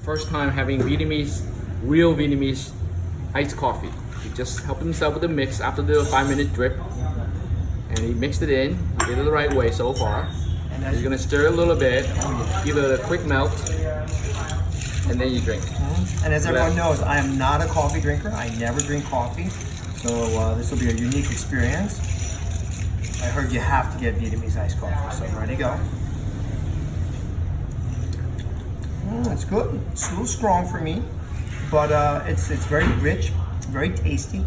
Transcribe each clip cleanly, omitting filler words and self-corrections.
first time having Vietnamese, real Vietnamese iced coffee. He just helped himself with the mix after the 5-minute drip. And he mixed it in, he did it the right way so far. And he's gonna stir a little bit, give it a quick melt, and then you drink. And as everyone knows, I am not a coffee drinker. I never drink coffee. So this will be a unique experience. I heard you have to get Vietnamese iced coffee, so I'm ready to go. It's good. It's a little strong for me, but it's very rich, very tasty.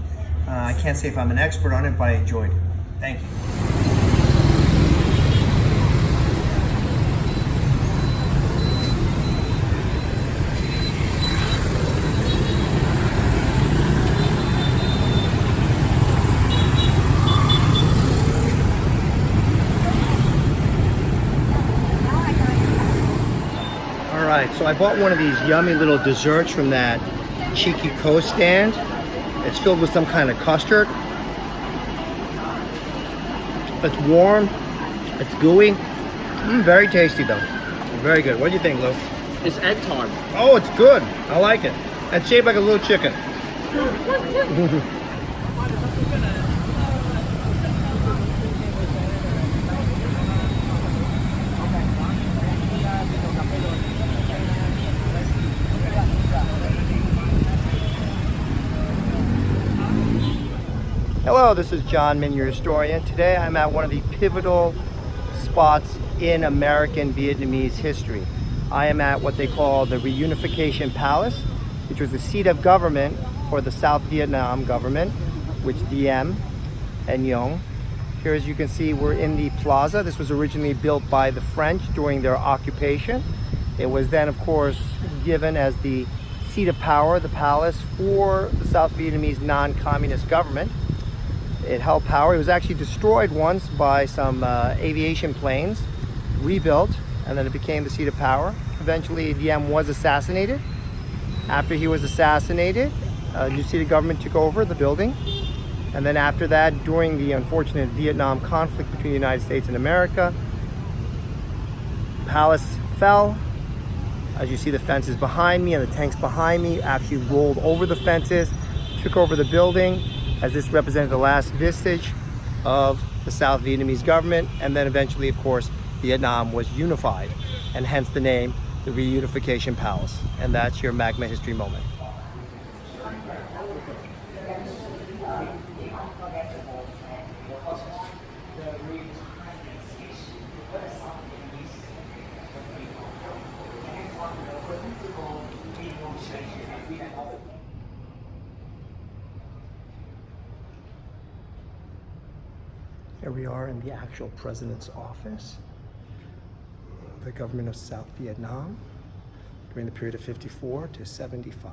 I can't say if I'm an expert on it, but I enjoyed it. Thank you. All right, so I bought one of these yummy little desserts from that Cheeky Coast stand. It's filled with some kind of custard. It's warm, it's gooey, very tasty though. Very good. What do you think, Lou? It's egg tart. Oh, it's good. I like it. It's shaped like a little chicken. Hello, this is John Min, your historian. Today I'm at one of the pivotal spots in American Vietnamese history. I am at what they call the Reunification Palace, which was the seat of government for the South Vietnam government, which Diem and Nhong. Here, as you can see, we're in the plaza. This was originally built by the French during their occupation. It was then, of course, given as the seat of power, the palace, for the South Vietnamese non-communist government. It held power. It was actually destroyed once by some aviation planes, rebuilt, and then it became the seat of power. Eventually, Diem was assassinated. After he was assassinated, a new seat of government took over the building. And then after that, during the unfortunate Vietnam conflict between the United States and America, the palace fell. As you see, the fences behind me and the tanks behind me actually rolled over the fences, took over the building, as this represented the last vestige of the South Vietnamese government. And then eventually, of course, Vietnam was unified, and hence the name, the Reunification Palace. And that's your Magma History Moment. Here we are in the actual president's office, the government of South Vietnam, during the period of 54 to 75.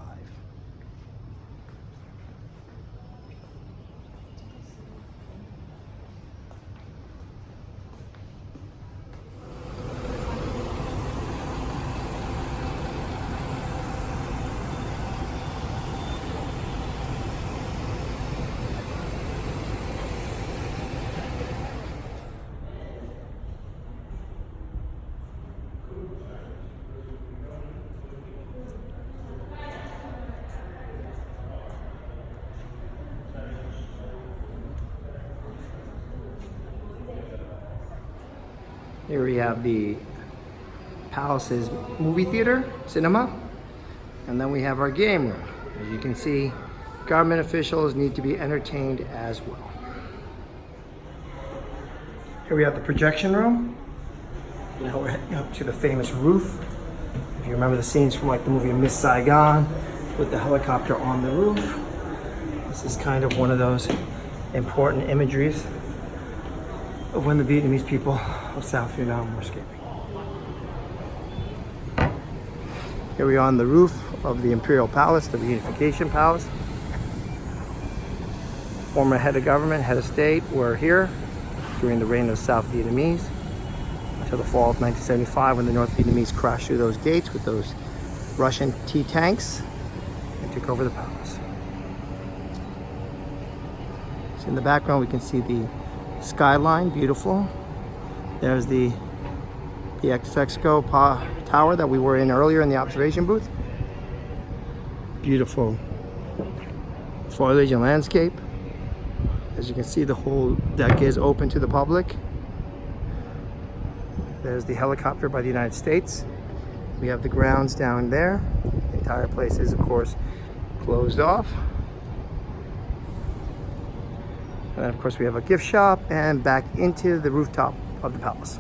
Here we have the palace's movie theater, cinema, and then we have our game room. As you can see, government officials need to be entertained as well. Here we have the projection room. Now we're heading up to the famous roof. If you remember the scenes from like the movie Miss Saigon with the helicopter on the roof, this is kind of one of those important imageries of when the Vietnamese people of South Vietnam were escaping. Here we are on the roof of the Imperial Palace, the Reunification Palace. Former head of government, head of state were here during the reign of South Vietnamese until the fall of 1975, when the North Vietnamese crashed through those gates with those Russian T-tanks and took over the palace. So in the background we can see the skyline, beautiful. There's the XXCO tower that we were in earlier in the observation booth. beautiful foliage and landscape. As you can see, the whole deck is open to the public. There's the helicopter by the United States. We have the grounds down there. The entire place is, of course, closed off. And of course, we have a gift shop and back into the rooftop of the palace.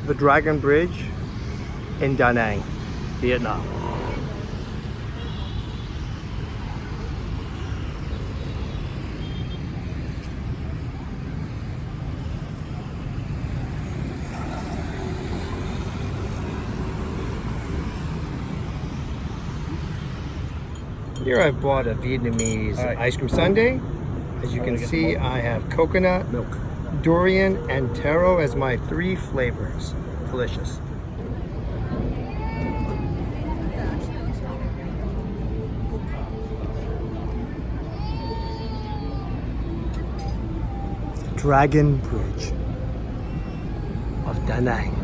The Dragon Bridge in Da Nang, Vietnam. Here I've bought a Vietnamese ice cream sundae. As you can see, I have coconut, Milk. durian, and taro as my 3 flavors. Delicious. Dragon Bridge of Da Nang.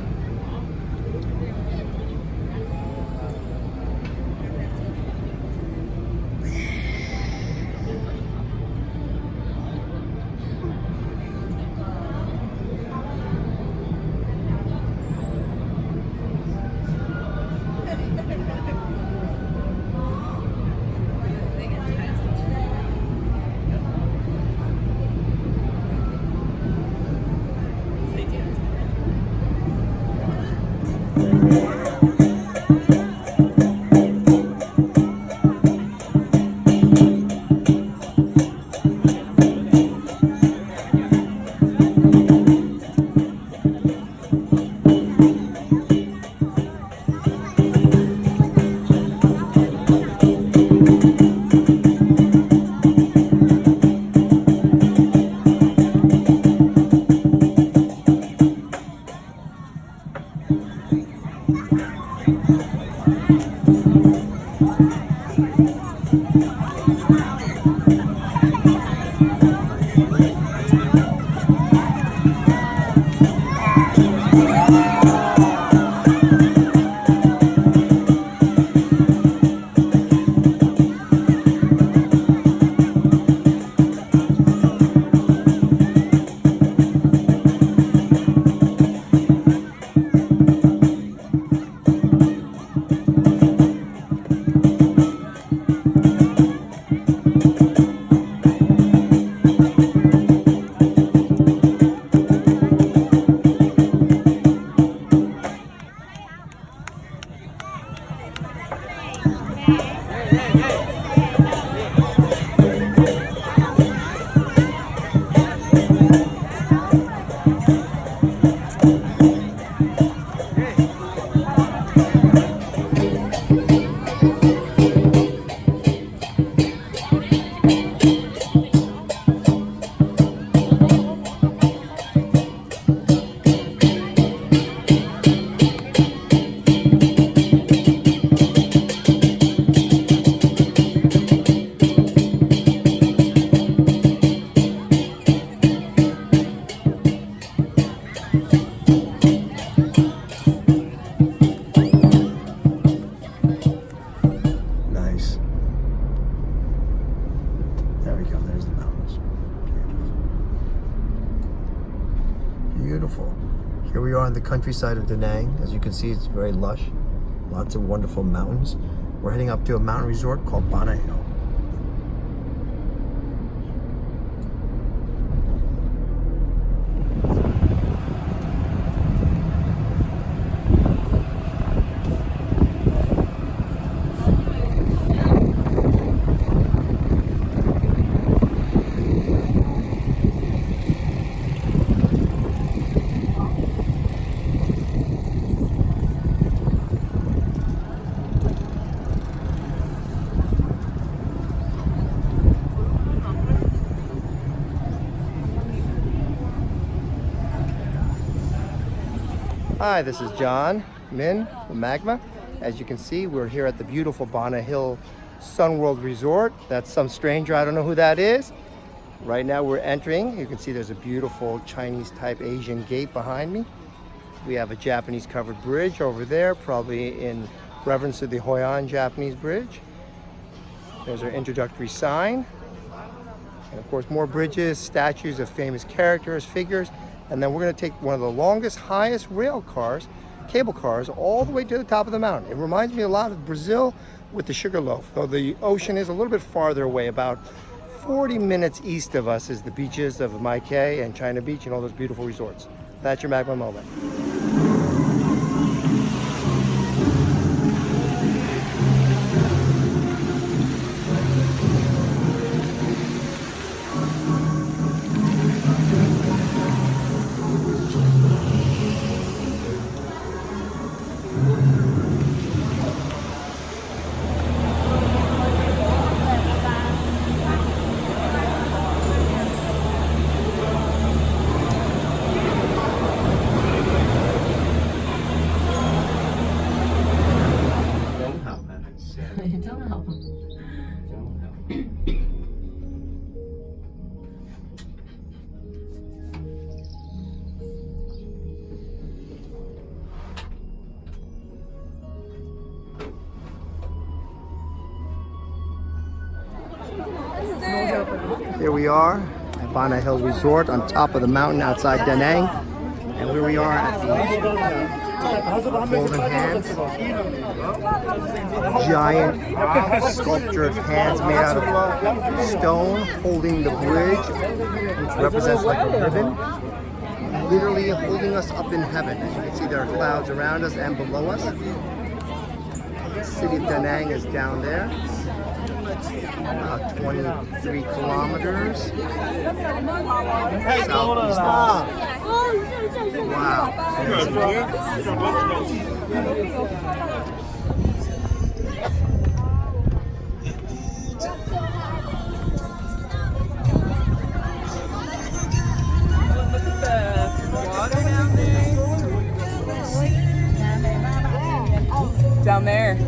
There we go. There's the mountains. Beautiful. Here we are on the countryside of Da Nang. As you can see, it's very lush. Lots of wonderful mountains. We're heading up to a mountain resort called Bana Hill. Hi, this is John Min from Magma. As you can see, we're here at the beautiful Bana Hill Sun World Resort. That's some stranger, I don't know who that is. Right now we're entering. You can see there's a beautiful Chinese type Asian gate behind me. We have a Japanese covered bridge over there, probably in reference to the Hoi An Japanese bridge. There's our introductory sign. And of course, more bridges, statues of famous characters, figures. And then we're going to take one of the longest, highest rail cars, cable cars, all the way to the top of the mountain. It reminds me a lot of Brazil with the sugar loaf, though the ocean is a little bit farther away. About 40 minutes east of us is the beaches of Mai Kea and China Beach and all those beautiful resorts. That's your Magma moment. Here we are at Bana Hill Resort on top of the mountain outside Da Nang. And here we are at the Golden Hands. Giant sculptured hands made out of stone holding the bridge, which represents like a ribbon, literally holding us up in heaven. As you can see, there are clouds around us and below us. The city of Da Nang is down there. About 23 kilometers southeast of us. Wow. Down there.